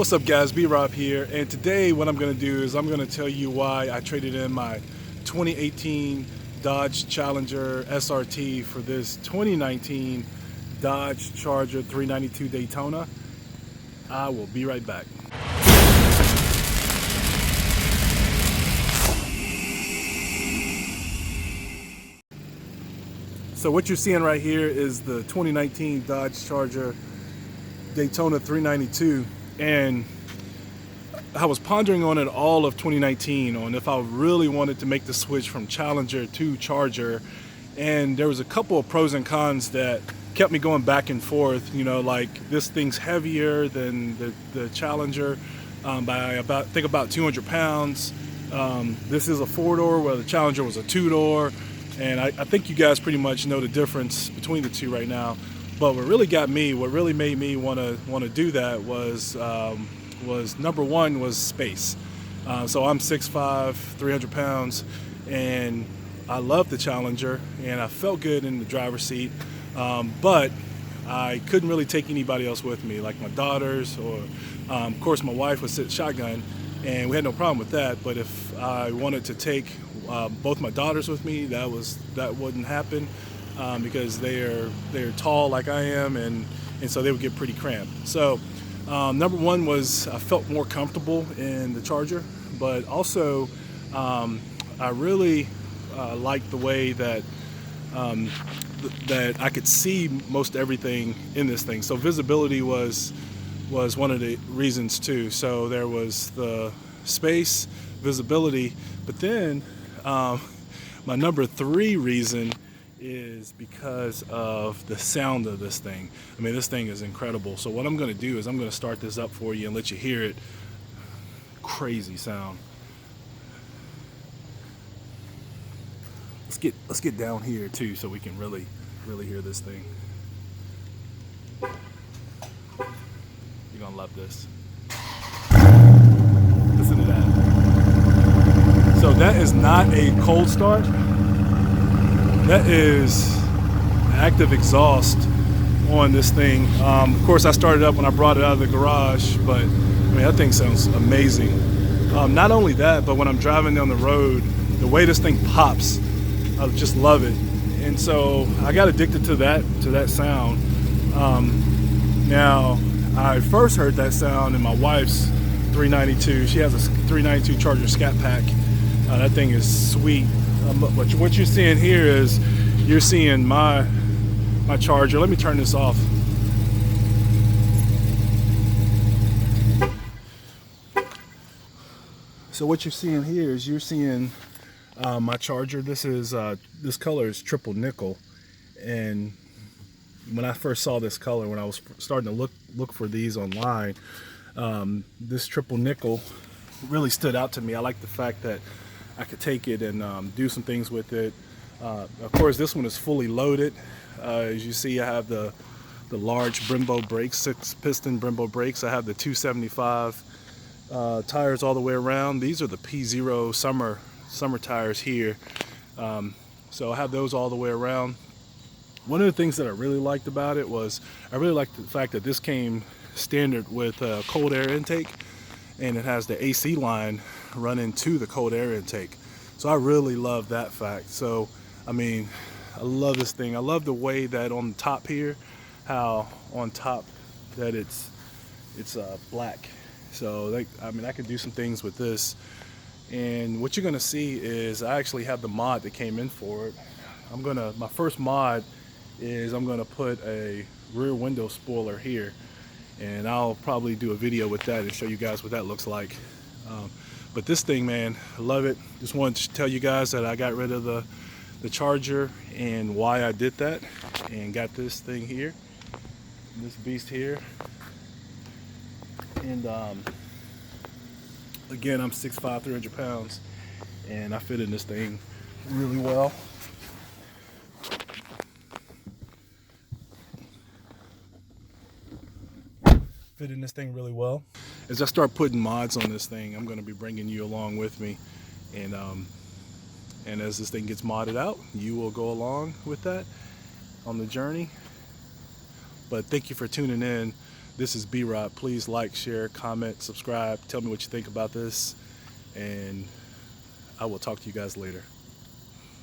What's up guys, B-Rob here, and today what I'm going to do is I'm going to tell you why I traded in my 2018 Dodge Challenger SRT for this 2019 Dodge Charger 392 Daytona. I will be right back. So what you're seeing right here is the 2019 Dodge Charger Daytona 392, and I was pondering on it all of 2019 on if I really wanted to make the switch from Challenger to Charger, and there was a couple of pros and cons that kept me going back and forth. You know, like this thing's heavier than the Challenger by about 200 pounds. This is a four-door where the Challenger was a two-door, and I think you guys pretty much know the difference between the two right now. But what really made me want to do that was number one was space. So I'm 6'5", 300 pounds, and I love the Challenger, and I felt good in the driver's seat. But I couldn't really take anybody else with me, like my daughters, or of course my wife would sit shotgun, and we had no problem with that. But if I wanted to take both my daughters with me, that wouldn't happen because they're tall like I am, and so they would get pretty cramped. So number one was I felt more comfortable in the Charger, but also I really liked the way that that I could see most everything in this thing. So visibility was one of the reasons too. So there was the space, visibility, but then my number three reason is because of the sound of this thing. I mean, this thing is incredible. So what I'm going to do is I'm going to start this up for you and let you hear it. Crazy sound. Let's get down here too, so we can really hear this thing. You're gonna love this. Listen to that. So that is not a cold start. That is active exhaust on this thing. Of course, I started up when I brought it out of the garage, but I mean, that thing sounds amazing. Not only that, but when I'm driving down the road, the way this thing pops, I just love it. And so I got addicted to that sound. Now, I first heard that sound in my wife's 392. She has a 392 Charger Scat Pack. That thing is sweet. But what you're seeing here is you're seeing my Charger. Let me turn this off. So what you're seeing here is you're seeing my Charger. This color is triple nickel, and when I first saw this color, when I was starting to look for these online, this triple nickel really stood out to me. I like the fact that I could take it and do some things with it. Of course, this one is fully loaded. As you see, I have the large Brembo brakes, 6-piston Brembo brakes. I have the 275 tires all the way around. These are the P0 summer tires here. So I have those all the way around. One of the things that I really liked about it was I really liked the fact that this came standard with a cold air intake, and it has the AC line running to the cold air intake. So I really love that fact. So I mean, I love this thing. I love the way that on the top here, how on top that it's black. So I mean, I could do some things with this. And what you're gonna see is I actually have the mod that came in for it. My first mod is I'm gonna put a rear window spoiler here, and I'll probably do a video with that and show you guys what that looks like. But this thing, man, I love it. Just wanted to tell you guys that I got rid of the Charger and why I did that, and got this thing here, this beast here. And again, I'm 6'5", 300 pounds, and I fit in this thing really well. As I start putting mods on this thing, I'm going to be bringing you along with me, and as this thing gets modded out, you will go along with that on the journey. But thank you for tuning in. This is B-Rod. Please like, share, comment, subscribe. Tell me what you think about this, and I will talk to you guys later.